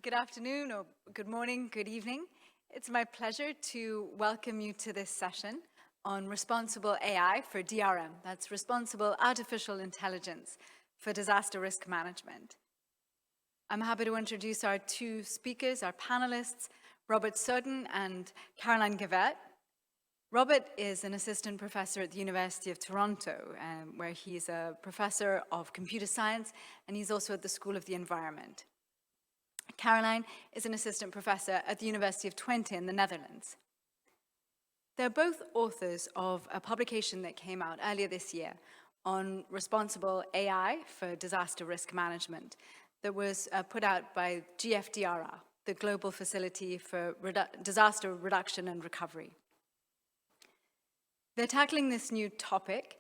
Good afternoon, or good morning, good evening. It's my pleasure to welcome you to this session on responsible AI for DRM. That's responsible artificial intelligence for disaster risk management. I'm happy to introduce our two speakers, our panelists, Robert Sutton and Caroline Gavette. Robert is an assistant professor at the University of Toronto, where he's a professor of computer science, and he's also at the School of the Environment. Caroline is an assistant professor at the University of Twente in the Netherlands. They're both authors of a publication that came out earlier this year on responsible AI for disaster risk management that was put out by GFDRR, the Global Facility for Disaster Reduction and Recovery. They're tackling this new topic,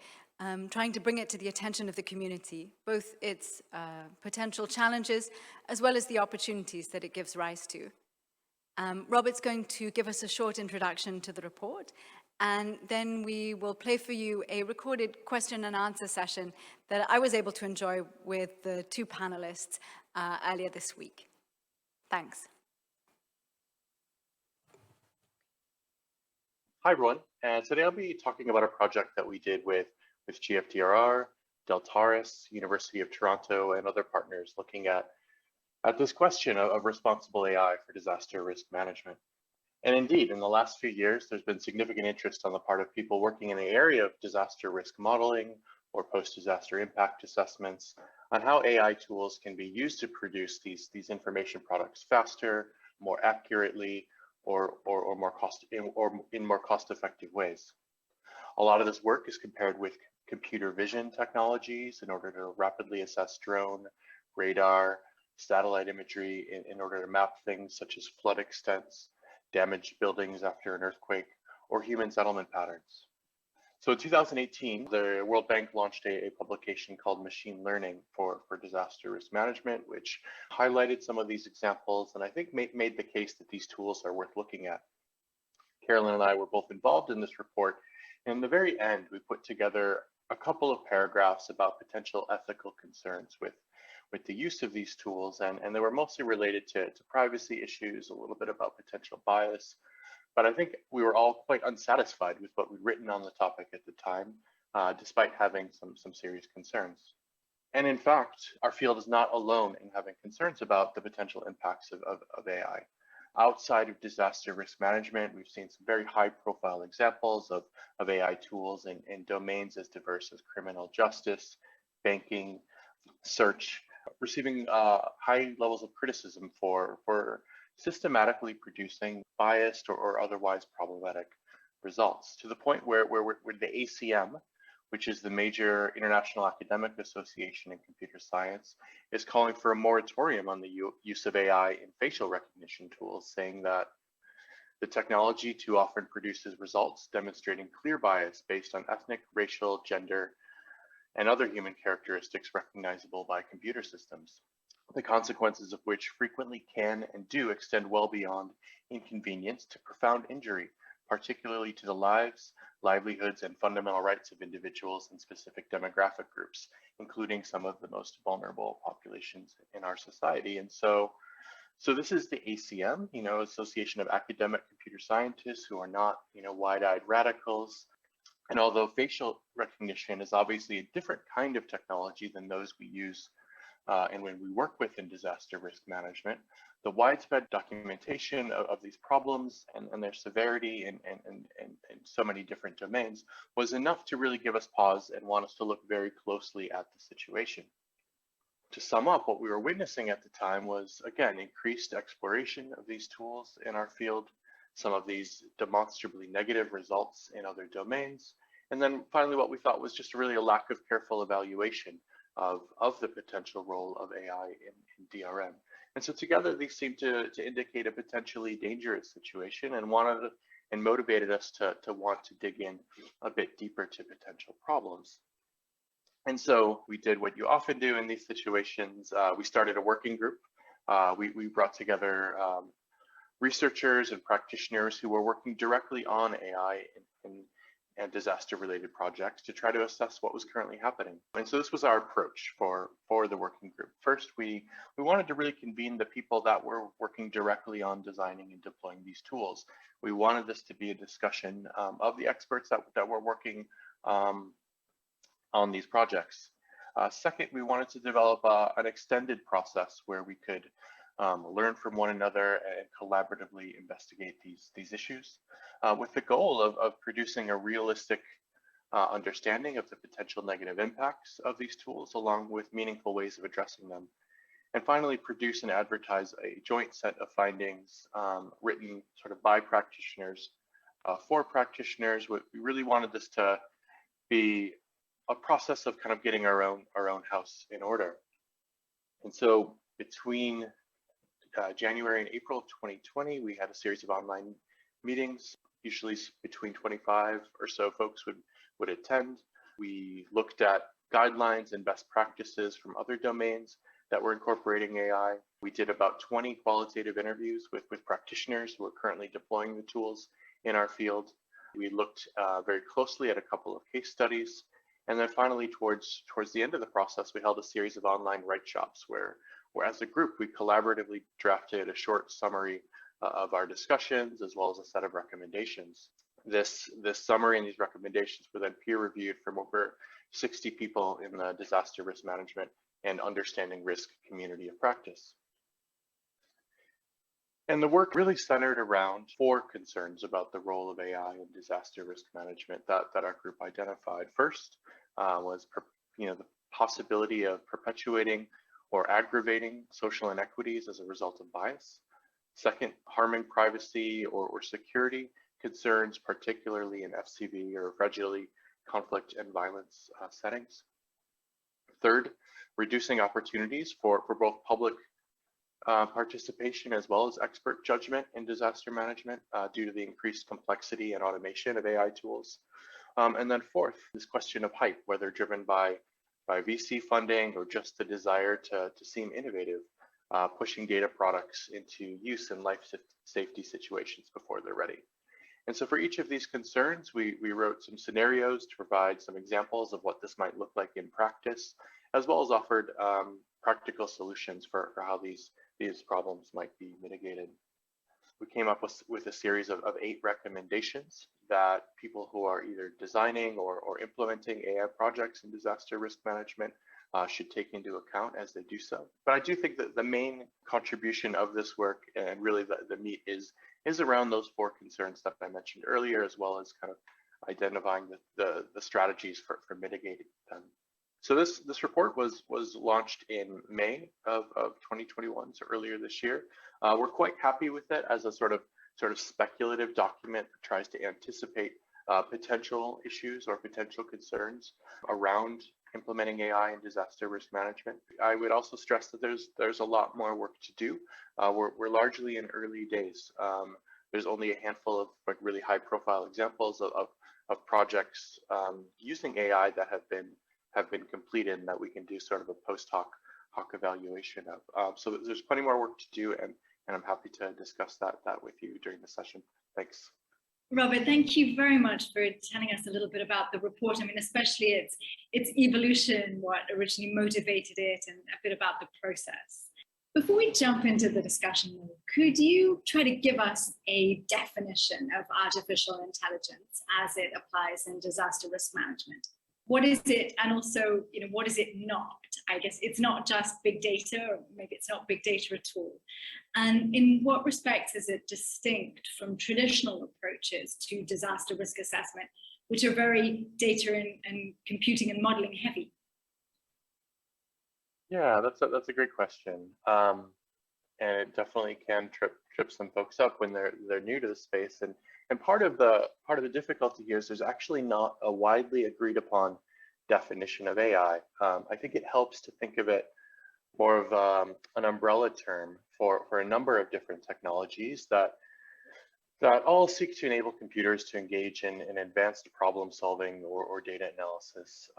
trying to bring it to the attention of the community, both its potential challenges as well as the opportunities that it gives rise to. Robert's going to give us a short introduction to the report, and then we will play for you a recorded question and answer session that I was able to enjoy with the two panelists earlier this week. Thanks. Hi, everyone. Today I'll be talking about a project that we did with GFDRR, Deltaris, University of Toronto, and other partners looking at this question of responsible AI for disaster risk management. And indeed, in the last few years, there's been significant interest on the part of people working in the area of disaster risk modeling or post-disaster impact assessments on how AI tools can be used to produce these information products faster, more accurately, or in more cost-effective ways. A lot of this work is compared with computer vision technologies in order to rapidly assess drone, radar, satellite imagery in order to map things such as flood extents, damaged buildings after an earthquake, or human settlement patterns. So in 2018, the World Bank launched a publication called Machine Learning for Disaster Risk Management, which highlighted some of these examples and I think made the case that these tools are worth looking at. Carolyn and I were both involved in this report. In the very end, we put together a couple of paragraphs about potential ethical concerns with the use of these tools, and they were mostly related to privacy issues, a little bit about potential bias. But I think we were all quite unsatisfied with what we'd written on the topic at the time, despite having some serious concerns. And in fact, our field is not alone in having concerns about the potential impacts of AI. Outside of disaster risk management, we've seen some very high-profile examples of AI tools in domains as diverse as criminal justice, banking, search, receiving high levels of criticism for systematically producing biased or otherwise problematic results, to the point where the ACM, which is the major international academic association in computer science, is calling for a moratorium on the use of AI in facial recognition tools, saying that the technology too often produces results demonstrating clear bias based on ethnic, racial, gender, and other human characteristics recognizable by computer systems, the consequences of which frequently can and do extend well beyond inconvenience to profound injury, particularly to the lives, livelihoods, and fundamental rights of individuals in specific demographic groups, including some of the most vulnerable populations in our society. And so this is the ACM, Association of Academic Computer Scientists, who are not, wide-eyed radicals. And although facial recognition is obviously a different kind of technology than those we use and when we work with in disaster risk management, the widespread documentation of these problems and their severity in so many different domains was enough to really give us pause and want us to look very closely at the situation. To sum up, what we were witnessing at the time was, again, increased exploration of these tools in our field, some of these demonstrably negative results in other domains, and then finally what we thought was just really a lack of careful evaluation of the potential role of AI in DRM. And so together these seem to indicate a potentially dangerous situation and motivated us to want to dig in a bit deeper to potential problems. And so we did what you often do in these situations. We started a working group. We brought together researchers and practitioners who were working directly on AI and disaster-related projects to try to assess what was currently happening. And so this was our approach for the working group. First, we wanted to really convene the people that were working directly on designing and deploying these tools. We wanted this to be a discussion of the experts that were working on these projects. Second, we wanted to develop an extended process where we could learn from one another and collaboratively investigate these issues, with the goal of producing a realistic understanding of the potential negative impacts of these tools, along with meaningful ways of addressing them. And finally, produce and advertise a joint set of findings written sort of by practitioners for practitioners. We really wanted this to be a process of kind of getting our own house in order. And so between January and April of 2020, we had a series of online meetings. Usually between 25 or so folks would attend. We looked at guidelines and best practices from other domains that were incorporating AI. We did about 20 qualitative interviews with practitioners who are currently deploying the tools in our field. We looked very closely at a couple of case studies. And then finally, towards the end of the process, we held a series of online write shops where as a group, we collaboratively drafted a short summary of our discussions, as well as a set of recommendations. This summary and these recommendations were then peer reviewed from over 60 people in the disaster risk management and understanding risk community of practice. And the work really centered around 4 concerns about the role of AI in disaster risk management that our group identified. First was the possibility of perpetuating or aggravating social inequities as a result of bias. Second, harming privacy or security concerns, particularly in FCV or regularly conflict and violence settings. Third, reducing opportunities for both public participation as well as expert judgment in disaster management due to the increased complexity and automation of AI tools. And then fourth, this question of hype, whether driven by VC funding or just the desire to seem innovative, pushing data products into use in life safety situations before they're ready. And so for each of these concerns, we wrote some scenarios to provide some examples of what this might look like in practice, as well as offered practical solutions for how these problems might be mitigated. We came up with a series of 8 recommendations that people who are either designing or implementing AI projects in disaster risk management should take into account as they do so. But I do think that the main contribution of this work, and really the meat, is around those 4 concerns that I mentioned earlier, as well as kind of identifying the strategies for mitigating them. So this report was launched in May of 2021, so earlier this year. We're quite happy with it as a sort of speculative document that tries to anticipate potential issues or potential concerns around implementing AI in disaster risk management. I would also stress that there's a lot more work to do. We're largely in early days. There's only a handful of really high-profile examples of projects using AI that have been completed and that we can do sort of a post hoc evaluation of. So there's plenty more work to do, and I'm happy to discuss that with you during the session. Thanks. Robert, thank you very much for telling us a little bit about the report. I mean, especially its evolution, what originally motivated it, and a bit about the process. Before we jump into the discussion, could you try to give us a definition of artificial intelligence as it applies in disaster risk management? What is it, and also, what is it not? I guess it's not just big data, or maybe it's not big data at all. And in what respects is it distinct from traditional approaches to disaster risk assessment, which are very data and computing and modeling heavy? Yeah, that's a great question, and it definitely can trip some folks up when they're new to the space. And part of the difficulty here is there's actually not a widely agreed upon definition of AI. I think it helps to think of it more of an umbrella term for a number of different technologies that all seek to enable computers to engage in advanced problem solving or data analysis.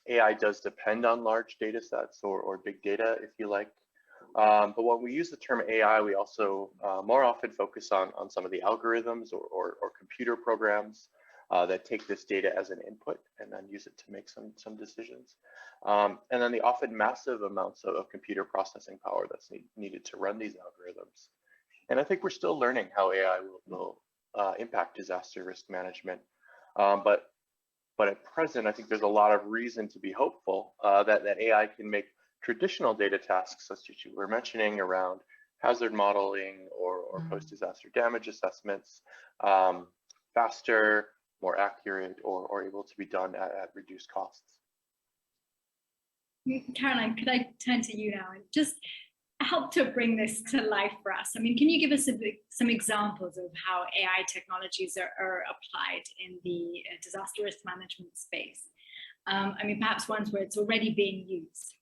AI does depend on large data sets or big data, if you like. But when we use the term AI, we also more often focus on some of the algorithms or computer programs that take this data as an input and then use it to make some decisions. And then the often massive amounts of computer processing power that's needed to run these algorithms. And I think we're still learning how AI will impact disaster risk management. But at present, I think there's a lot of reason to be hopeful that AI can make traditional data tasks, such as you were mentioning, around hazard modeling or post-disaster damage assessments, faster, more accurate, or able to be done at reduced costs. Caroline, could I turn to you now and just help to bring this to life for us? I mean, can you give us some examples of how AI technologies are applied in the disaster risk management space? I mean, perhaps ones where it's already being used.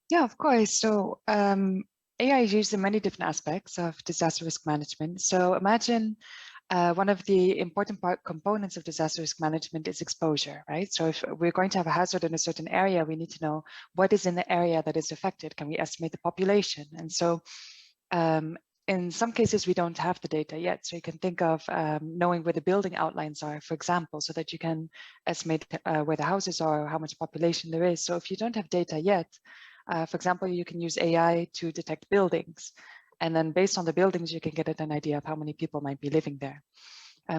Yeah, of course. So AI is used in many different aspects of disaster risk management. So imagine one of the important components of disaster risk management is exposure, right? So if we're going to have a hazard in a certain area, we need to know what is in the area that is affected. Can we estimate the population? And so in some cases, we don't have the data yet. So you can think of knowing where the building outlines are, for example, so that you can estimate where the houses are, or how much population there is. So if you don't have data yet, for example, you can use AI to detect buildings. And then based on the buildings, you can get an idea of how many people might be living there.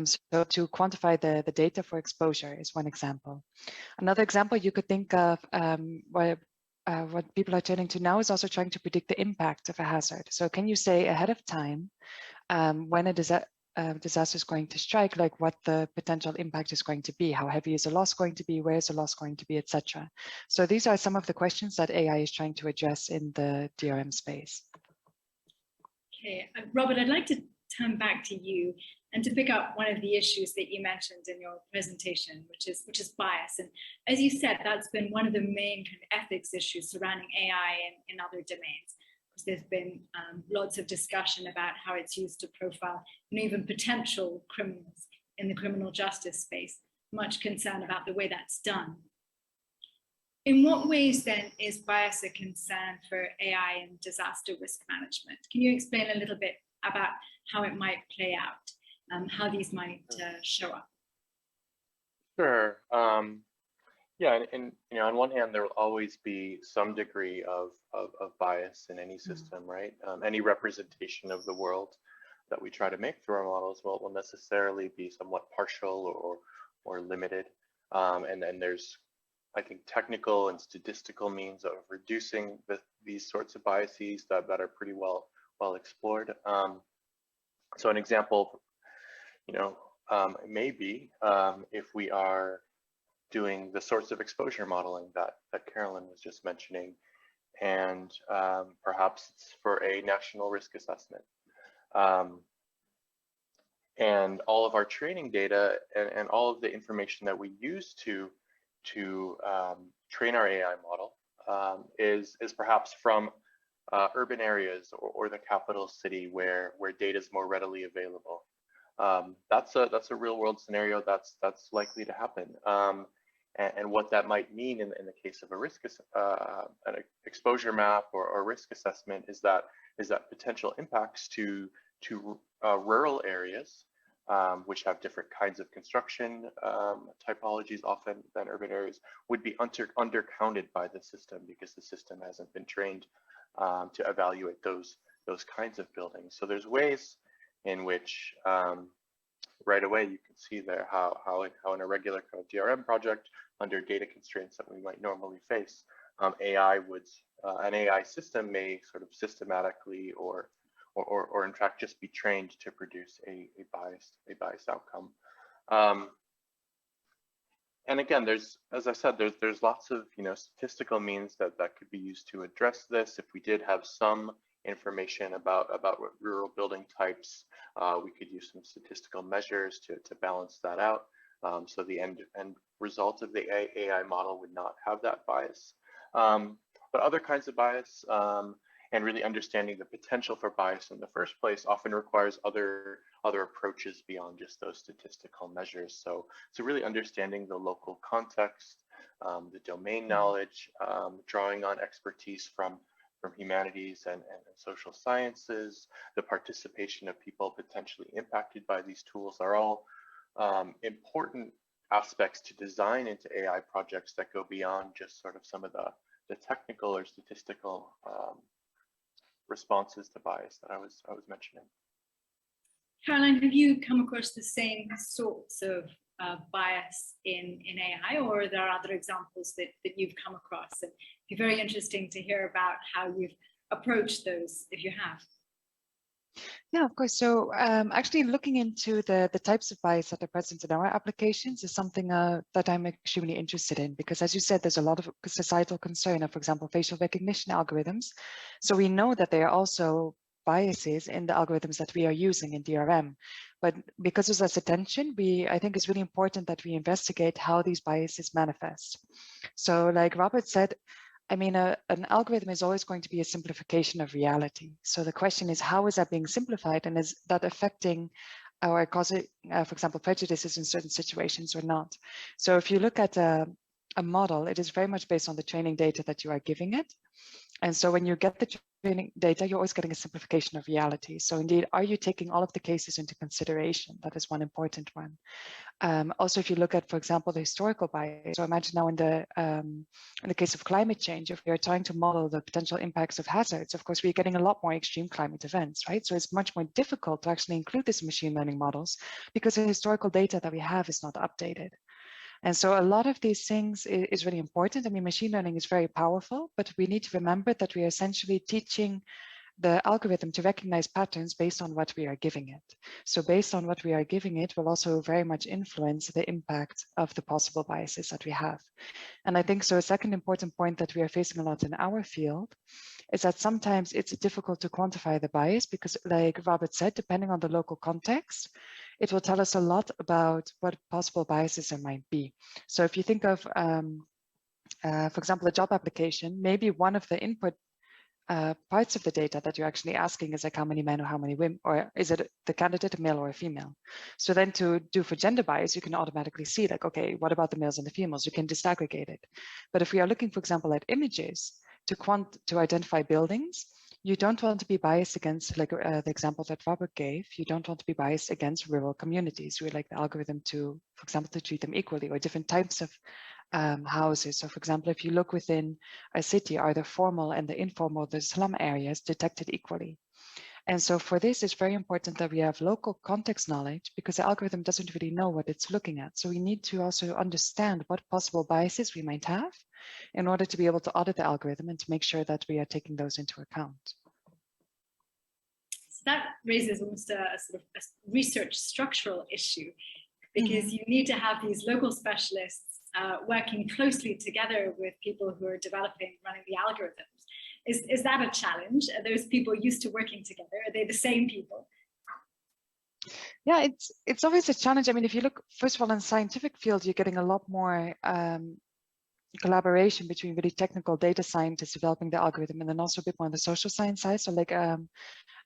So to quantify the data for exposure is one example. Another example you could think of what people are turning to now is also trying to predict the impact of a hazard. So can you say ahead of time when a disaster is going to strike, like what the potential impact is going to be? How heavy is the loss going to be? Where is the loss going to be, etc. So these are some of the questions that AI is trying to address in the DRM space. Okay, Robert, I'd like to turn back to you and to pick up one of the issues that you mentioned in your presentation, which is bias. And as you said, that's been one of the main kind of ethics issues surrounding AI in other domains. Because there's been lots of discussion about how it's used to profile even potential criminals in the criminal justice space. Much concern about the way that's done. In what ways then is bias a concern for AI and disaster risk management? Can you explain a little bit about how it might play out, how these might show up? Sure. Yeah, and on one hand, there will always be some degree of bias in any system, right? Any representation of the world that we try to make through our models will necessarily be somewhat partial or limited. And then there's, I think, technical and statistical means of reducing these sorts of biases that are pretty well explored. So an example, may be if we are doing the sorts of exposure modeling that Carolyn was just mentioning, and perhaps it's for a national risk assessment. And all of our training data and all of the information that we use to train our AI model is perhaps from urban areas or the capital city where data is more readily available. That's a real world scenario that's likely to happen. And what that might mean in the case of a risk an exposure map or risk assessment is that potential impacts to rural areas, which have different kinds of construction typologies often than urban areas, would be undercounted by the system because the system hasn't been trained to evaluate those kinds of buildings. So there's ways in which right away you can see there how in a regular kind of DRM project under data constraints that we might normally face, an AI system may sort of systematically or in fact just be trained to produce a biased outcome. And again, as I said, there's lots of statistical means that could be used to address this. If we did have some information about rural building types, we could use some statistical measures to balance that out. So the end result of the AI model would not have that bias. But other kinds of bias and really understanding the potential for bias in the first place often requires other approaches beyond just those statistical measures. So really understanding the local context, the domain knowledge, drawing on expertise from humanities and social sciences, the participation of people potentially impacted by these tools are all important aspects to design into AI projects that go beyond just sort of some of the technical or statistical responses to bias that I was mentioning. Caroline, have you come across the same sorts of bias in AI, or are there other examples that you've come across? And it'd be very interesting to hear about how you've approached those, if you have. Yeah, of course. So actually looking into the types of bias that are present in our applications is something that I'm extremely interested in, because as you said, there's a lot of societal concern of, for example, facial recognition algorithms. So we know that there are also biases in the algorithms that we are using in DRM. But because there's less attention, I think it's really important that we investigate how these biases manifest. So like Robert said, I mean, an algorithm is always going to be a simplification of reality. So the question is, how is that being simplified, and is that affecting or causing, for example, prejudices in certain situations or not? So if you look at a model, it is very much based on the training data that you are giving it. And so when you get the training data, you're always getting a simplification of reality. So indeed, are you taking all of the cases into consideration? That is one important one. Also, if you look at, for example, the historical bias, so imagine now in the case of climate change, if we are trying to model the potential impacts of hazards, of course, we're getting a lot more extreme climate events, right? So it's much more difficult to actually include this in machine learning models because the historical data that we have is not updated. And so a lot of these things is really important. I mean, machine learning is very powerful, but we need to remember that we are essentially teaching the algorithm to recognize patterns based on what we are giving it. So based on what we are giving it will also very much influence the impact of the possible biases that we have. And I think so a second important point that we are facing a lot in our field is that sometimes it's difficult to quantify the bias because, like Robert said, depending on the local context, it will tell us a lot about what possible biases there might be. So if you think of, for example, a job application, maybe one of the input parts of the data that you're actually asking is like how many men or how many women, or is it the candidate a male or a female? So then to do for gender bias, you can automatically see like, okay, what about the males and the females? You can disaggregate it. But if we are looking, for example, at images to identify buildings, you don't want to be biased against, like the example that Robert gave, you don't want to be biased against rural communities. We like the algorithm to, for example, to treat them equally, or different types of houses. So for example, if you look within a city, are the formal and the informal, the slum areas detected equally? And so for this, it's very important that we have local context knowledge because the algorithm doesn't really know what it's looking at. So we need to also understand what possible biases we might have in order to be able to audit the algorithm and to make sure that we are taking those into account. So that raises almost a sort of a research structural issue, because you need to have these local specialists working closely together with people who are running the algorithms. Is that a challenge? Are those people used to working together? Are they the same people? Yeah, it's always a challenge. I mean, if you look, first of all, in the scientific field, you're getting a lot more collaboration between really technical data scientists developing the algorithm, and then also a bit more on the social science side. So like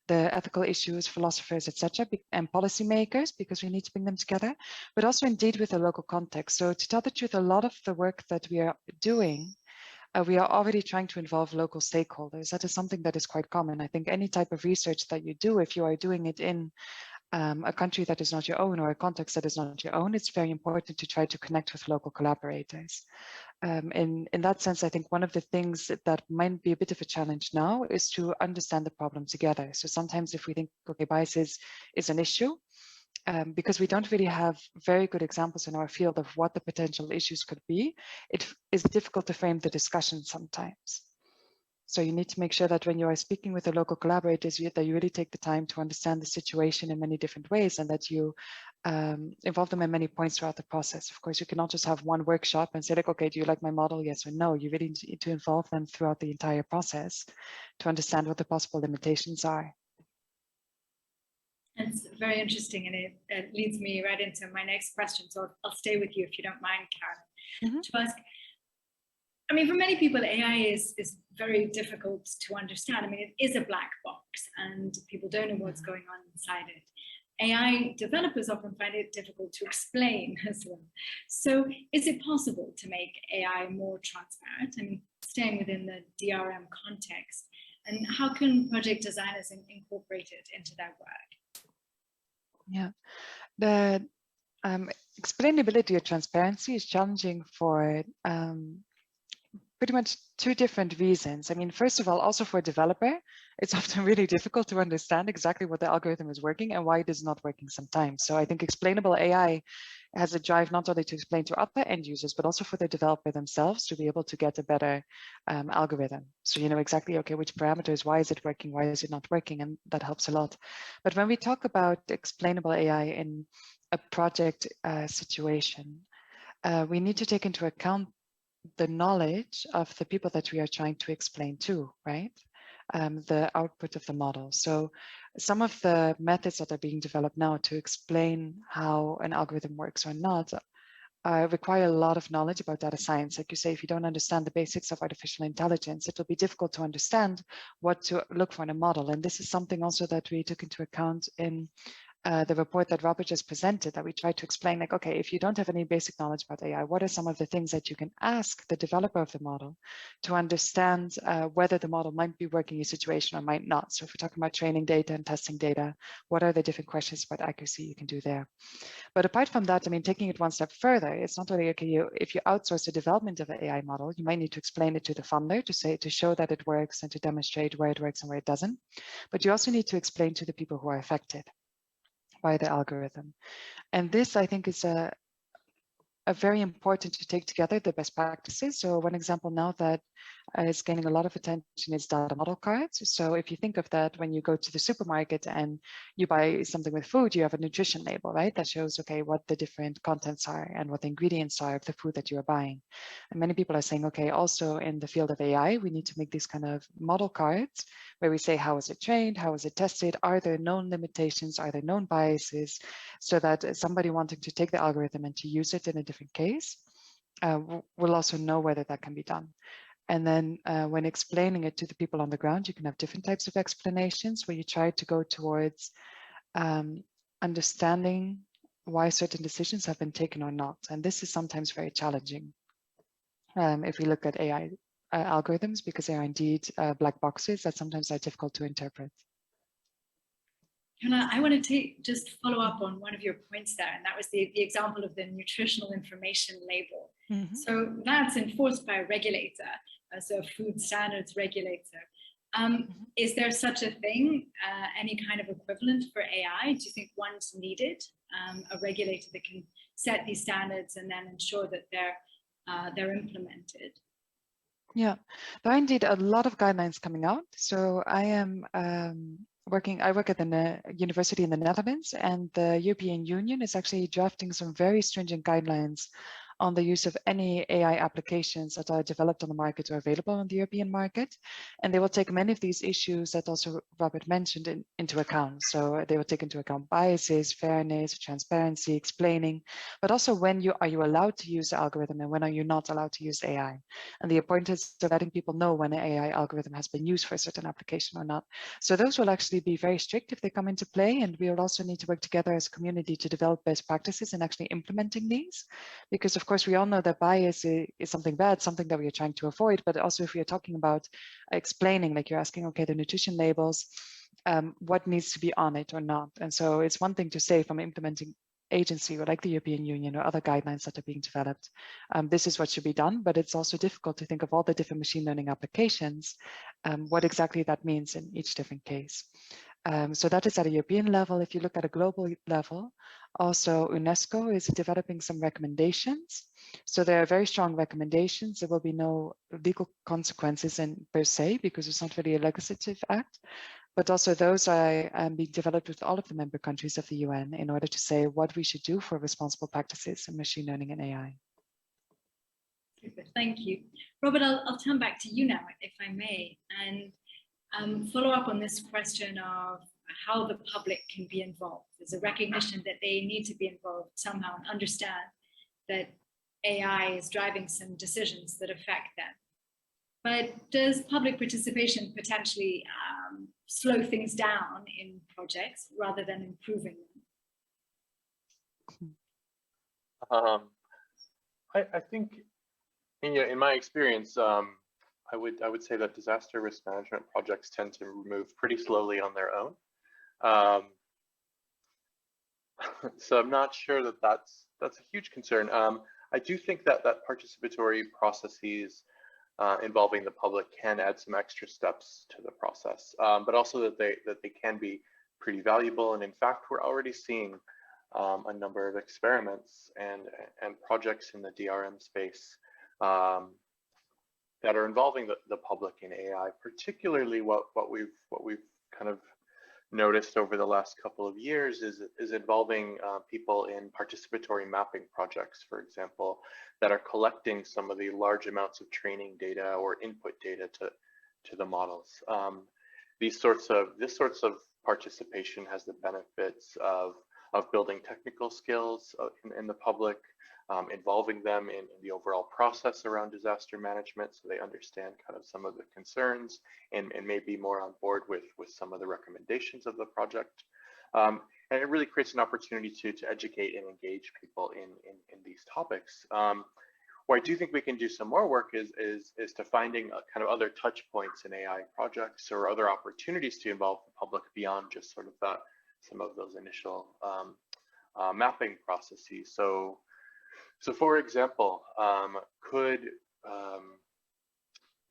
the ethical issues, philosophers, etc., and policymakers, because we need to bring them together, but also indeed with a local context. So to tell the truth, a lot of the work that we are doing, we are already trying to involve local stakeholders. That is something that is quite common. I think any type of research that you do, if you are doing it in a country that is not your own or a context that is not your own, it's very important to try to connect with local collaborators. In that sense, I think one of the things that might be a bit of a challenge now is to understand the problem together. So sometimes if we think, okay, bias is an issue, because we don't really have very good examples in our field of what the potential issues could be, it is difficult to frame the discussion sometimes. So you need to make sure that when you are speaking with the local collaborators, that you really take the time to understand the situation in many different ways, and that you involve them in many points throughout the process. Of course, you cannot just have one workshop and say like, okay, do you like my model? Yes or no. You really need to involve them throughout the entire process to understand what the possible limitations are. It's very interesting, and it leads me right into my next question. So I'll stay with you if you don't mind, Karen, to ask, I mean, for many people, AI is very difficult to understand. I mean, it is a black box and people don't know what's going on inside it. AI developers often find it difficult to explain as well. So is it possible to make AI more transparent? I mean, staying within the DRM context, and how can project designers incorporate it into their work? Yeah, Explainability or transparency is challenging for pretty much two different reasons. I mean, first of all, also for a developer, it's often really difficult to understand exactly what the algorithm is working and why it is not working sometimes. So I think explainable AI has a drive not only to explain to other end users, but also for the developer themselves to be able to get a better algorithm. So you know exactly, okay, which parameters, why is it working, why is it not working? And that helps a lot. But when we talk about explainable AI in a project situation, we need to take into account the knowledge of the people that we are trying to explain to, right? The output of the model. So some of the methods that are being developed now to explain how an algorithm works or not require a lot of knowledge about data science. Like you say, if you don't understand the basics of artificial intelligence, it will be difficult to understand what to look for in a model. And this is something also that we took into account in the report that Robert just presented, that we tried to explain, like, okay, if you don't have any basic knowledge about AI, what are some of the things that you can ask the developer of the model to understand whether the model might be working in a situation or might not? So if we're talking about training data and testing data, what are the different questions about accuracy you can do there? But apart from that, I mean, taking it one step further, it's not only, okay, if you outsource the development of an AI model, you might need to explain it to the funder to show that it works and to demonstrate where it works and where it doesn't. But you also need to explain to the people who are affected by the algorithm. And this, I think, is a very important to take together the best practices. So one example now that is gaining a lot of attention is data model cards. So if you think of that, when you go to the supermarket and you buy something with food, you have a nutrition label, right? That shows, okay, what the different contents are and what the ingredients are of the food that you are buying. And many people are saying, okay, also in the field of AI, we need to make these kind of model cards where we say, how is it trained? How is it tested? Are there known limitations? Are there known biases? So that somebody wanting to take the algorithm and to use it in a different case will also know whether that can be done. And then when explaining it to the people on the ground, you can have different types of explanations where you try to go towards understanding why certain decisions have been taken or not. And this is sometimes very challenging if we look at AI algorithms, because they are indeed black boxes that sometimes are difficult to interpret. Hannah, I want to just follow up on one of your points there, and that was the example of the nutritional information label. Mm-hmm. So that's enforced by a regulator, so a food standards regulator. Is there such a thing, any kind of equivalent for AI? Do you think one's needed, a regulator that can set these standards and then ensure that they're implemented? Yeah, there are indeed a lot of guidelines coming out. So I am I work at the university in the Netherlands, and the European Union is actually drafting some very stringent guidelines on the use of any AI applications that are developed on the market or available on the European market. And they will take many of these issues that also Robert mentioned into account. So they will take into account biases, fairness, transparency, explaining, but also when are you allowed to use the algorithm and when are you not allowed to use AI? And the importance of letting people know when an AI algorithm has been used for a certain application or not. So those will actually be very strict if they come into play. And we will also need to work together as a community to develop best practices in actually implementing these. Because of course, we all know that bias is something bad, something that we are trying to avoid. But also if we are talking about explaining, like you're asking, okay, the nutrition labels, what needs to be on it or not. And so it's one thing to say from implementing agency or like the European Union or other guidelines that are being developed, this is what should be done, but it's also difficult to think of all the different machine learning applications, what exactly that means in each different case. So that is at a European level. If you look at a global level, also UNESCO is developing some recommendations. So there are very strong recommendations. There will be no legal consequences per se, because it's not really a legislative act. But also those are being developed with all of the member countries of the UN in order to say what we should do for responsible practices in machine learning and AI. Super, thank you. Robert, I'll turn back to you now, if I may, and follow up on this question of how the public can be involved. There's a recognition that they need to be involved somehow and understand that AI is driving some decisions that affect them. But does public participation potentially slow things down in projects rather than improving them? I think, in my experience, I would say that disaster risk management projects tend to move pretty slowly on their own. So I'm not sure that that's a huge concern. I do think that participatory processes involving the public can add some extra steps to the process, but also that they can be pretty valuable. And in fact, we're already seeing a number of experiments and projects in the DRM space that are involving the public in AI, particularly what we've kind of noticed over the last couple of years is involving people in participatory mapping projects, for example, that are collecting some of the large amounts of training data or input data to the models. This sorts of participation has the benefits of building technical skills in the public, involving them in the overall process around disaster management, so they understand kind of some of the concerns and may be more on board with some of the recommendations of the project. And it really creates an opportunity to educate and engage people in these topics. Where I do think we can do some more work is to finding kind of other touch points in AI projects or other opportunities to involve the public beyond just sort of some of those initial mapping processes. So for example, could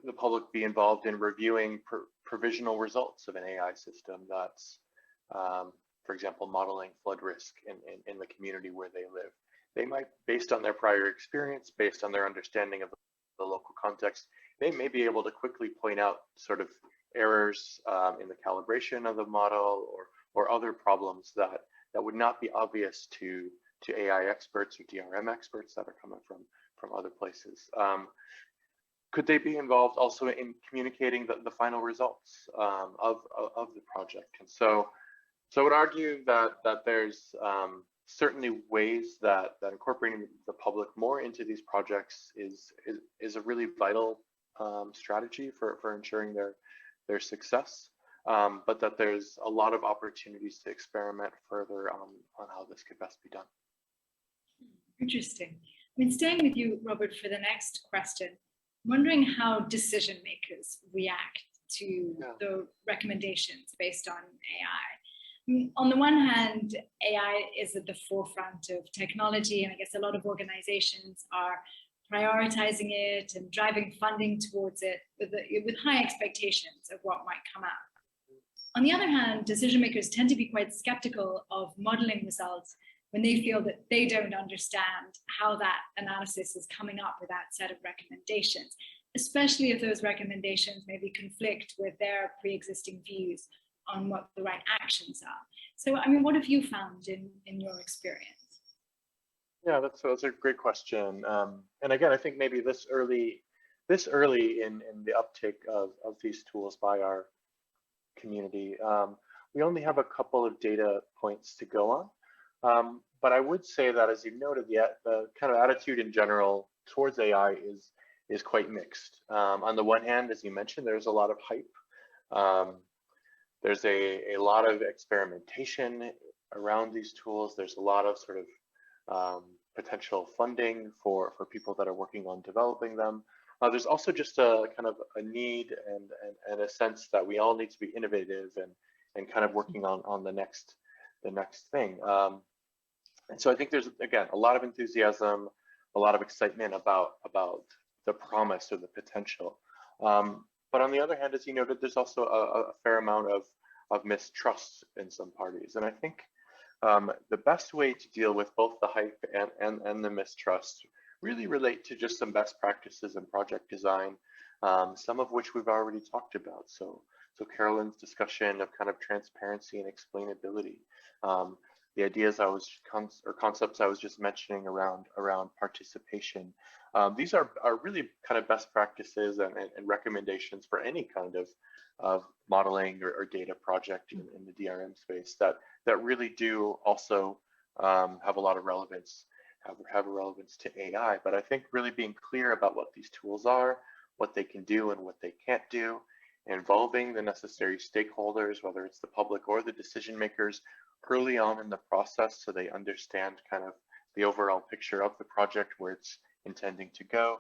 the public be involved in reviewing provisional results of an AI system that's, for example, modeling flood risk in the community where they live? They might, based on their prior experience, based on their understanding of the local context, they may be able to quickly point out sort of errors in the calibration of the model or other problems that would not be obvious to AI experts or DRM experts that are coming from other places. Could they be involved also in communicating the final results of the project? And so I would argue that there's certainly ways that incorporating the public more into these projects is a really vital strategy for ensuring their success. But that there's a lot of opportunities to experiment further on how this could best be done. Interesting. I mean, staying with you, Robert, for the next question, I'm wondering how decision makers react to the recommendations based on AI. On the one hand, AI is at the forefront of technology, and I guess a lot of organizations are prioritizing it and driving funding towards it with high expectations of what might come out. On the other hand, decision makers tend to be quite skeptical of modeling results when they feel that they don't understand how that analysis is coming up with that set of recommendations, especially if those recommendations maybe conflict with their pre-existing views on what the right actions are. So, I mean, what have you found in your experience? Yeah, that's a great question. And again, I think maybe this early in the uptake of these tools by our community, we only have a couple of data points to go on. But I would say that, as you noted, the kind of attitude in general towards AI is quite mixed. On the one hand, as you mentioned, there's a lot of hype. There's a lot of experimentation around these tools. There's a lot of sort of potential funding for people that are working on developing them. There's also just a kind of a need and a sense that we all need to be innovative and kind of working on the next thing. And so I think there's, again, a lot of enthusiasm, a lot of excitement about the promise or the potential. But on the other hand, as you noted, there's also a fair amount of mistrust in some parties. And I think the best way to deal with both the hype and the mistrust really relate to just some best practices in project design, some of which we've already talked about. So Carolyn's discussion of kind of transparency and explainability, the ideas concepts I was just mentioning around participation. These are really kind of best practices and recommendations for any kind of modeling or data project in the DRM space that really do also have a lot of relevance, have a relevance to AI. But I think really being clear about what these tools are, what they can do and what they can't do, involving the necessary stakeholders, whether it's the public or the decision makers, early on in the process so they understand kind of the overall picture of the project, where it's intending to go,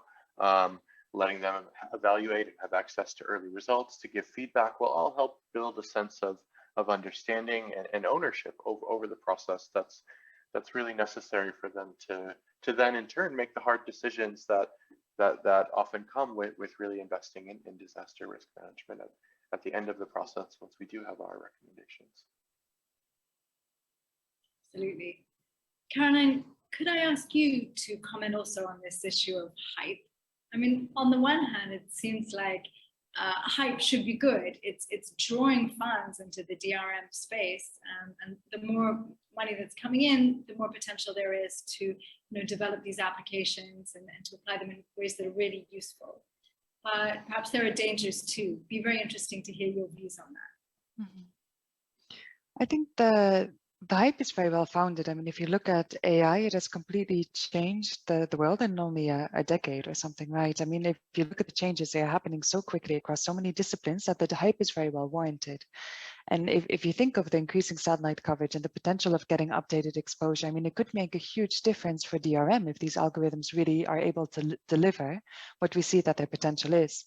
letting them evaluate and have access to early results to give feedback will all help build a sense of of understanding and ownership over the process that's really necessary for them to then in turn make the hard decisions that often come with really investing in disaster risk management at the end of the process once we do have our recommendations. Absolutely. Caroline, could I ask you to comment also on this issue of hype? I mean, on the one hand, it seems like hype should be good. It's drawing funds into the DRM space, and the more money that's coming in, the more potential there is to develop these applications and to apply them in ways that are really useful. But perhaps there are dangers too. Be very interesting to hear your views on that. Mm-hmm. I think the hype is very well founded. I mean, if you look at AI, it has completely changed the world in only a decade or something, right? I mean, if you look at the changes, they are happening so quickly across so many disciplines that the hype is very well warranted. And if you think of the increasing satellite coverage and the potential of getting updated exposure, I mean, it could make a huge difference for DRM if these algorithms really are able to deliver what we see that their potential is.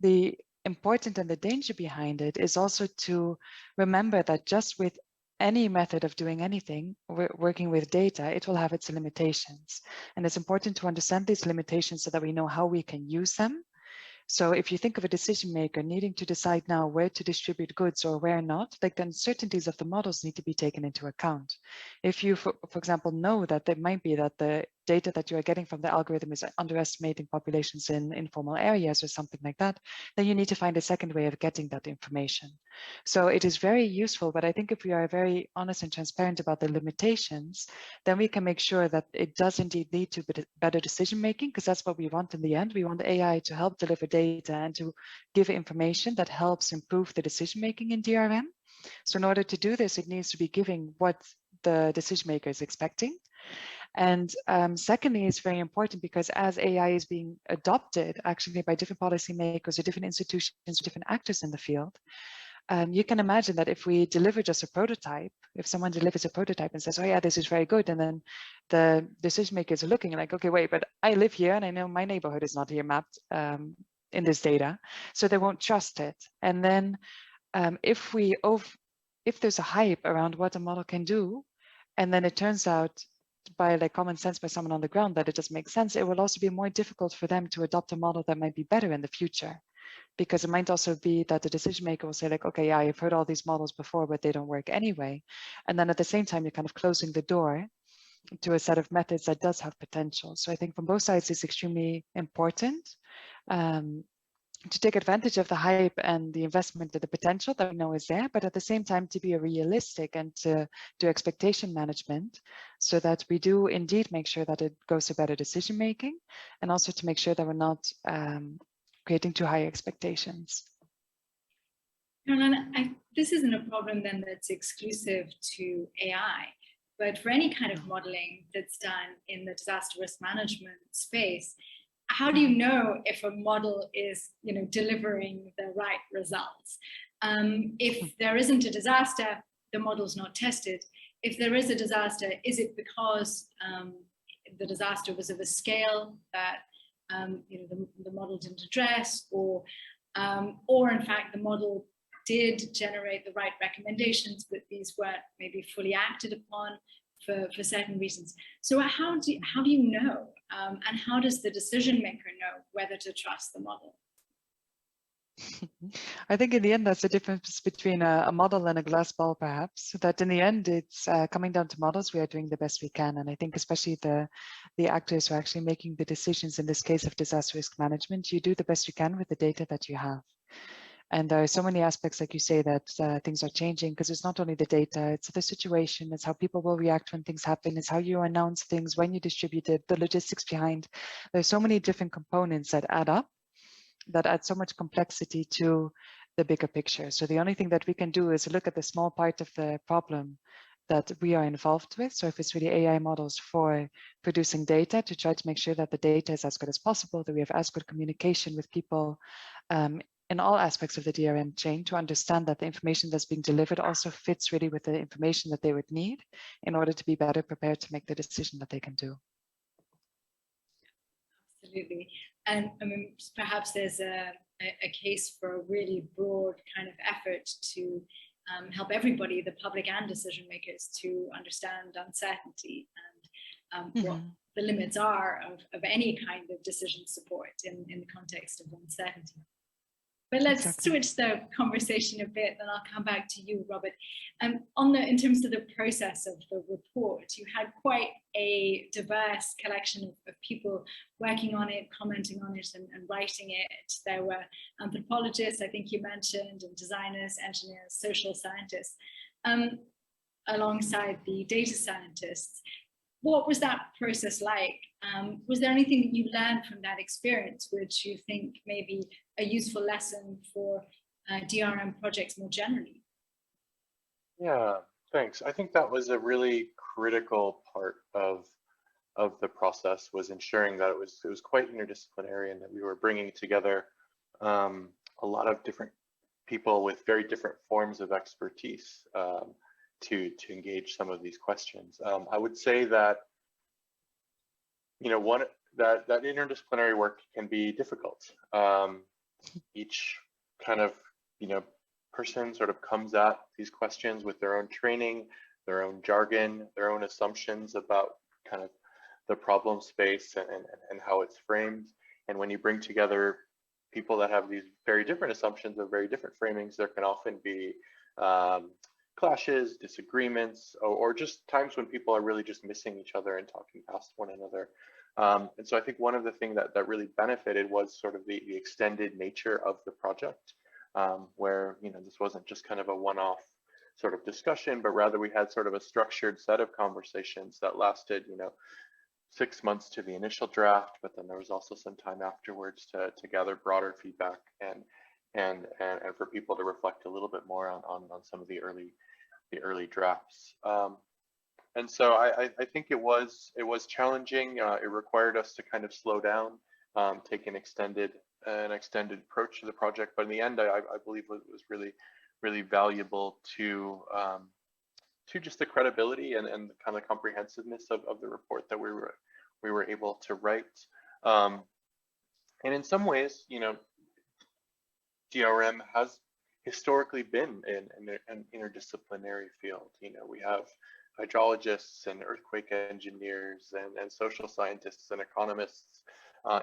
The important and the danger behind it is also to remember that just with any method of doing anything, working with data, it will have its limitations. And it's important to understand these limitations so that we know how we can use them. So if you think of a decision maker needing to decide now where to distribute goods or where not, like the uncertainties of the models need to be taken into account. If you, for example, know that there might be that the data that you are getting from the algorithm is underestimating populations in informal areas or something like that, then you need to find a second way of getting that information. So it is very useful, but I think if we are very honest and transparent about the limitations, then we can make sure that it does indeed lead to better decision making, because that's what we want in the end. We want AI to help deliver data and to give information that helps improve the decision making in DRM. So in order to do this, it needs to be giving what the decision maker is expecting. And secondly, it's very important because as AI is being adopted actually by different policymakers or different institutions, different actors in the field, you can imagine that if we deliver just a prototype, if someone delivers a prototype and says, oh yeah, this is very good, and then the decision makers are looking like, okay, wait, but I live here and I know my neighborhood is not here mapped in this data, so they won't trust it. And then if there's a hype around what a model can do, and then it turns out by like common sense by someone on the ground that it doesn't make sense, it will also be more difficult for them to adopt a model that might be better in the future. Because it might also be that the decision maker will say like, okay, yeah, I've heard all these models before, but they don't work anyway. And then at the same time, you're kind of closing the door to a set of methods that does have potential. So I think from both sides, it's extremely important to take advantage of the hype and the investment and the potential that we know is there, but at the same time to be realistic and to do expectation management so that we do indeed make sure that it goes to better decision making, and also to make sure that we're not creating too high expectations. Caroline, this isn't a problem then that's exclusive to AI, but for any kind of modeling that's done in the disaster risk management space, how do you know if a model is delivering the right results? If there isn't a disaster, the model's not tested. If there is a disaster, is it because the disaster was of a scale that the model didn't address, or in fact the model did generate the right recommendations, but these weren't maybe fully acted upon for certain reasons? So how do you know, and how does the decision maker know whether to trust the model? I think in the end, that's the difference between a model and a glass ball, perhaps, that in the end, it's coming down to models. We are doing the best we can. And I think especially the actors who are actually making the decisions in this case of disaster risk management, you do the best you can with the data that you have. And there are so many aspects, like you say, that things are changing, because it's not only the data, it's the situation, it's how people will react when things happen, it's how you announce things, when you distribute it, the logistics behind. There's so many different components that add up, that add so much complexity to the bigger picture. So the only thing that we can do is look at the small part of the problem that we are involved with. So if it's really AI models for producing data, to try to make sure that the data is as good as possible, that we have as good communication with people in all aspects of the DRM chain, to understand that the information that's being delivered also fits really with the information that they would need in order to be better prepared to make the decision that they can do. Absolutely. And I mean, perhaps there's a case for a really broad kind of effort to help everybody, the public and decision makers, to understand uncertainty and what the limits are of any kind of decision support in the context of uncertainty. But let's switch the conversation a bit, and I'll come back to you, Robert. In terms of the process of the report, you had quite a diverse collection of people working on it, commenting on it, and writing it. There were anthropologists, I think you mentioned, and designers, engineers, social scientists, alongside the data scientists. What was that process like? Was there anything that you learned from that experience which you think may be a useful lesson for DRM projects more generally? Yeah, thanks. I think that was a really critical part of the process, was ensuring that it was quite interdisciplinary and that we were bringing together a lot of different people with very different forms of expertise to engage some of these questions. I would say that, you know, that interdisciplinary work can be difficult. Each kind of, you know, person sort of comes at these questions with their own training, their own jargon, their own assumptions about kind of the problem space and how it's framed. And when you bring together people that have these very different assumptions or very different framings, there can often be clashes, disagreements, or just times when people are really just missing each other and talking past one another. And so I think one of the things that really benefited was sort of the extended nature of the project, where, you know, this wasn't just kind of a one-off sort of discussion, but rather we had sort of a structured set of conversations that lasted, you know, 6 months to the initial draft, but then there was also some time afterwards to gather broader feedback and for people to reflect a little bit more on some of the early drafts. And so I think it was challenging. It required us to kind of slow down, take an extended approach to the project. But in the end, I believe it was really valuable to just the credibility and the kind of comprehensiveness of the report that we were able to write. And in some ways, you know, DRM has historically been an interdisciplinary field. You know, we have hydrologists and earthquake engineers and social scientists and economists,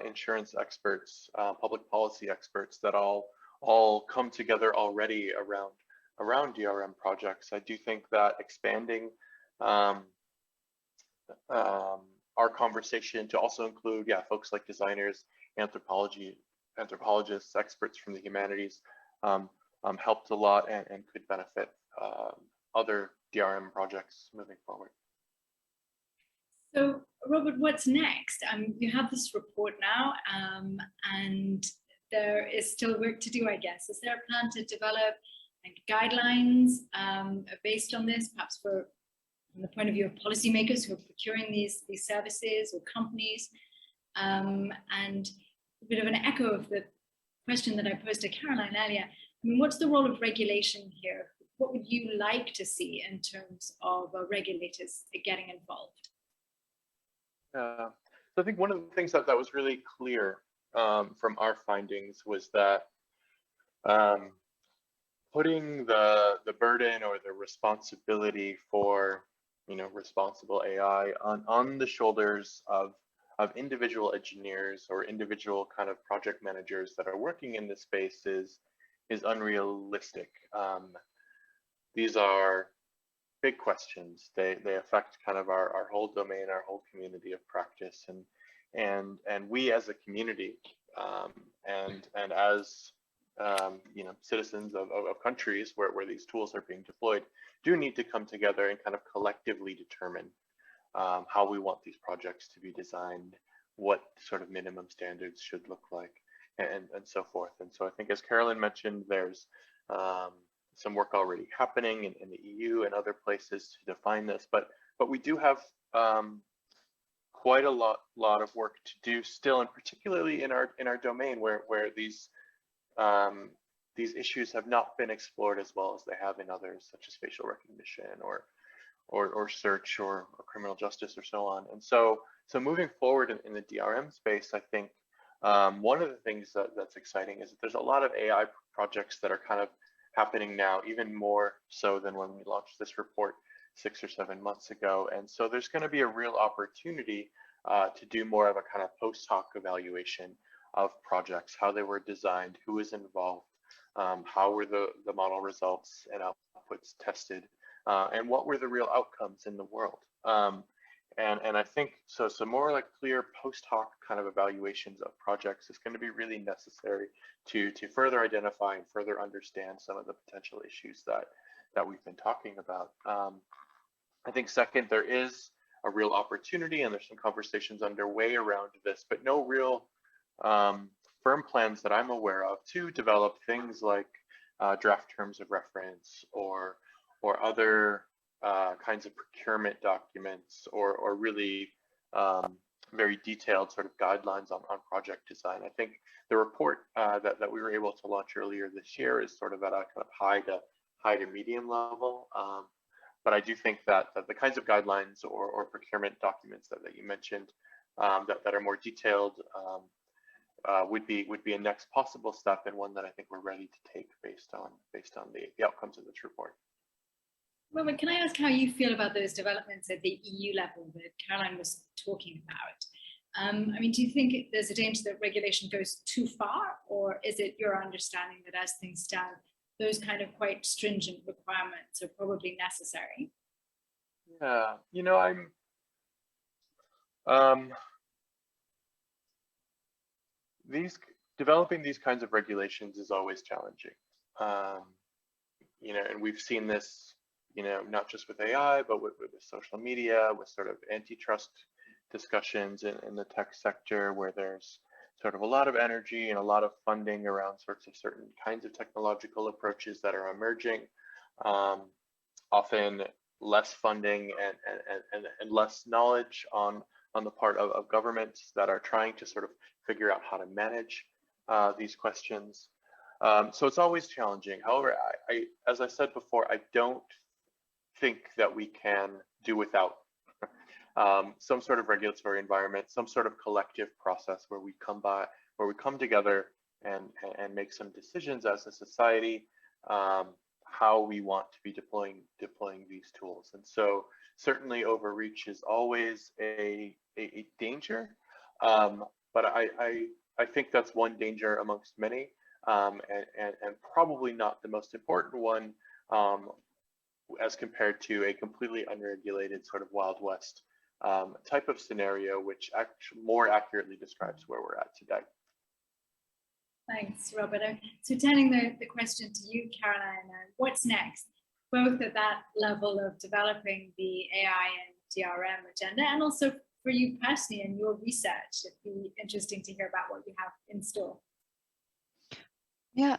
insurance experts, public policy experts that all come together already around DRM projects. I do think that expanding our conversation to also include, folks like designers, anthropologists, experts from the humanities helped a lot and could benefit other DRM projects moving forward. So, Robert, what's next? You have this report now, and there is still work to do, I guess. Is there a plan to develop guidelines based on this, perhaps from the point of view of policymakers who are procuring these services or companies? And a bit of an echo of the question that I posed to Caroline earlier. I mean, what's the role of regulation here? What would you like to see in terms of regulators getting involved? So I think one of the things that was really clear from our findings was that putting the burden or the responsibility for, you know, responsible AI on the shoulders of individual engineers or individual kind of project managers that are working in this space is unrealistic. These are big questions. They affect kind of our whole domain, our whole community of practice, and we as a community and as you know, citizens of countries where these tools are being deployed do need to come together and kind of collectively determine how we want these projects to be designed, what sort of minimum standards should look like, and so forth. And so I think, as Carolyn mentioned, there's some work already happening in the EU and other places to define this, but we do have quite a lot of work to do still, and particularly in our domain where these issues have not been explored as well as they have in others, such as facial recognition or search or criminal justice or so on. And so moving forward in the DRM space, I think one of the things that's exciting is that there's a lot of AI projects that are kind of happening now, even more so than when we launched this report 6 or 7 months ago. And so there's going to be a real opportunity to do more of a kind of post hoc evaluation of projects, how they were designed, who was involved, how were the model results and outputs tested, and what were the real outcomes in the world. And I think so more like clear post hoc kind of evaluations of projects is going to be really necessary to further identify and further understand some of the potential issues that we've been talking about. I think second, there is a real opportunity, and there's some conversations underway around this, but no real firm plans that I'm aware of to develop things like draft terms of reference or other kinds of procurement documents or really very detailed sort of guidelines on project design. I think the report that we were able to launch earlier this year is sort of at a kind of high to medium level. But I do think that the kinds of guidelines or procurement documents that you mentioned that are more detailed would be a next possible step, and one that I think we're ready to take based on the outcomes of this report. Robert, can I ask how you feel about those developments at the EU level that Caroline was talking about? I mean, do you think there's a danger that regulation goes too far, or is it your understanding that as things stand, those kind of quite stringent requirements are probably necessary? Yeah, you know, I'm developing these kinds of regulations is always challenging. You know, and we've seen this, you know, not just with AI, but with social media, with sort of antitrust discussions in the tech sector, where there's sort of a lot of energy and a lot of funding around sorts of certain kinds of technological approaches that are emerging, often less funding and less knowledge on the part of governments that are trying to sort of figure out how to manage these questions. So it's always challenging. However, as I said before, I don't think that we can do without some sort of regulatory environment, some sort of collective process where we come together and make some decisions as a society, how we want to be deploying these tools. And so certainly overreach is always a danger, but I think that's one danger amongst many, and probably not the most important one, as compared to a completely unregulated sort of Wild West type of scenario, which actually more accurately describes where we're at today. Thanks, Robert. So turning the question to you, Caroline, what's next, both at that level of developing the AI and DRM agenda, and also for you personally and your research? It'd be interesting to hear about what you have in store. Yeah,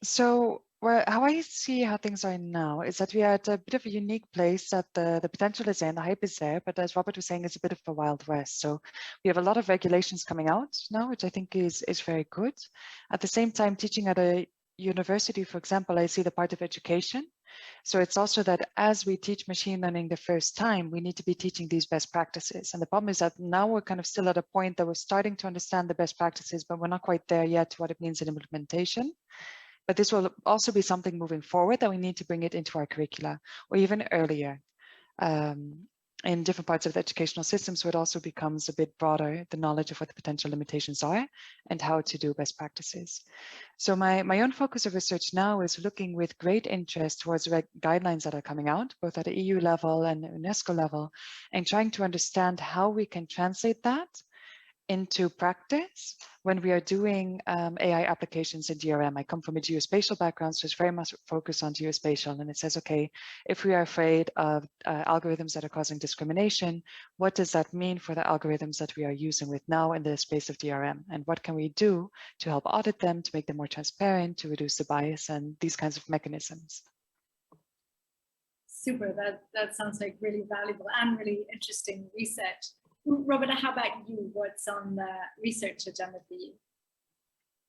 so how I see how things are now is that we are at a bit of a unique place, that the potential is there and the hype is there, but as Robert was saying, it's a bit of a Wild West. So we have a lot of regulations coming out now, which I think is very good. At the same time, teaching at a university, for example, I see the part of education. So it's also that as we teach machine learning the first time, we need to be teaching these best practices. And the problem is that now we're kind of still at a point that we're starting to understand the best practices, but we're not quite there yet to what it means in implementation. But this will also be something moving forward that we need to bring it into our curricula, or even earlier. In different parts of the educational system, so it also becomes a bit broader, the knowledge of what the potential limitations are and how to do best practices. So my own focus of research now is looking with great interest towards guidelines that are coming out, both at the EU level and UNESCO level, and trying to understand how we can translate that into practice when we are doing AI applications in DRM. I come from a geospatial background, so it's very much focused on geospatial. And it says, okay, if we are afraid of algorithms that are causing discrimination, what does that mean for the algorithms that we are using with now in the space of DRM? And what can we do to help audit them, to make them more transparent, to reduce the bias and these kinds of mechanisms? Super, that sounds like really valuable and really interesting research. Robert, how about you? What's on the research agenda for you?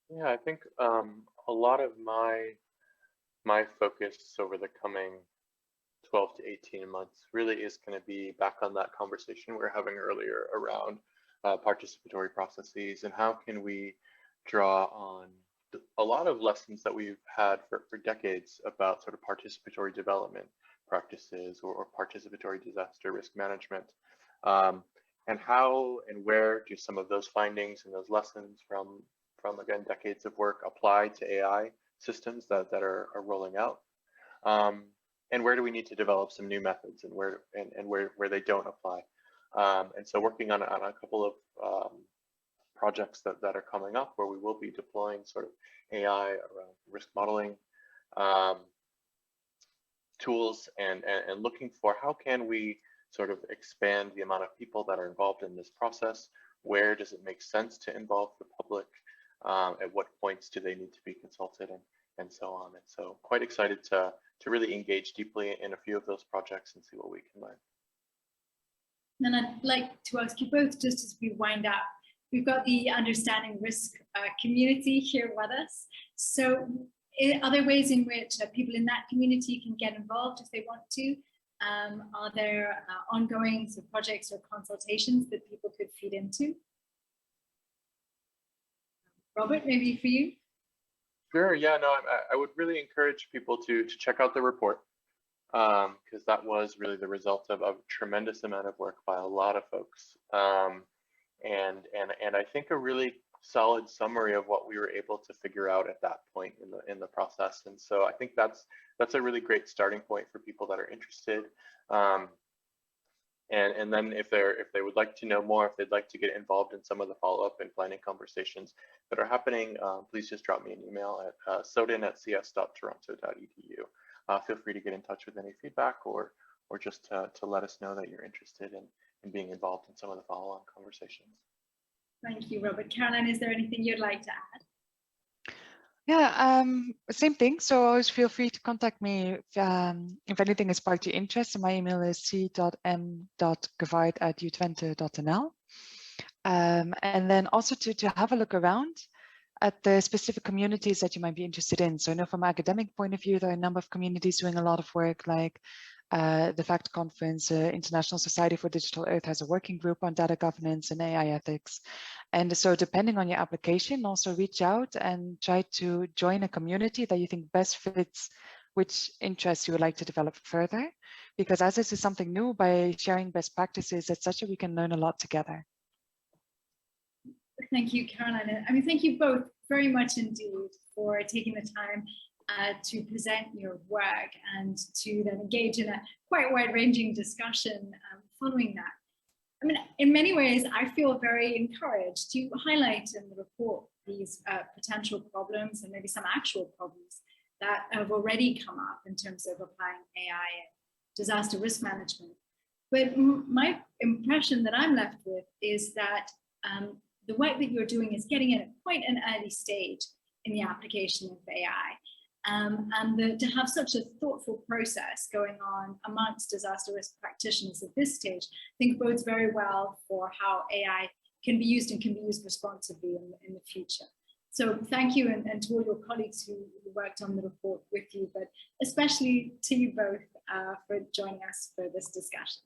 Yeah, I think a lot of my focus over the coming 12 to 18 months really is going to be back on that conversation we were having earlier around participatory processes, and how can we draw on a lot of lessons that we've had for decades about sort of participatory development practices or participatory disaster risk management. And how and where do some of those findings and those lessons from again, decades of work apply to AI systems that are rolling out? And where do we need to develop some new methods and where they don't apply? And so working on a couple of projects that are coming up where we will be deploying sort of AI around risk modeling tools and looking for how can we sort of expand the amount of people that are involved in this process. Where does it make sense to involve the public? At what points do they need to be consulted and so on. And so quite excited to really engage deeply in a few of those projects and see what we can learn. And I'd like to ask you both, just as we wind up, we've got the Understanding Risk community here with us. So are there ways in which people in that community can get involved if they want to? Are there ongoing projects or consultations that people could feed into? Robert, maybe for you? Sure, yeah, no, I would really encourage people to check out the report because that was really the result of a tremendous amount of work by a lot of folks. And I think a really solid summary of what we were able to figure out at that point in the process. And so I think that's a really great starting point for people that are interested. And then if they would like to know more, if they'd like to get involved in some of the follow-up and planning conversations that are happening, please just drop me an email at soden@cs.toronto.edu. Feel free to get in touch with any feedback or just to let us know that you're interested in being involved in some of the follow-on conversations. Thank you, Robert. Caroline, is there anything you'd like to add? Yeah, same thing. So always feel free to contact me if anything is sparked your interest. And my email is c.m.gevaert@utwente.nl. And then also to have a look around at the specific communities that you might be interested in. So I know from an academic point of view, there are a number of communities doing a lot of work, like the FACT conference, International Society for Digital Earth has a working group on data governance and AI ethics. And so depending on your application, also reach out and try to join a community that you think best fits which interests you would like to develop further. Because as this is something new, by sharing best practices, etc., we can learn a lot together. Thank you, Caroline. I mean, thank you both very much indeed for taking the time to present your work and to then engage in a quite wide-ranging discussion following that. I mean, in many ways, I feel very encouraged to highlight in the report these potential problems and maybe some actual problems that have already come up in terms of applying AI and disaster risk management. But my impression that I'm left with is that the work that you're doing is getting in at quite an early stage in the application of AI. And to have such a thoughtful process going on amongst disaster risk practitioners at this stage, I think bodes very well for how AI can be used and can be used responsibly in the future. So thank you, and to all your colleagues who worked on the report with you, but especially to you both for joining us for this discussion.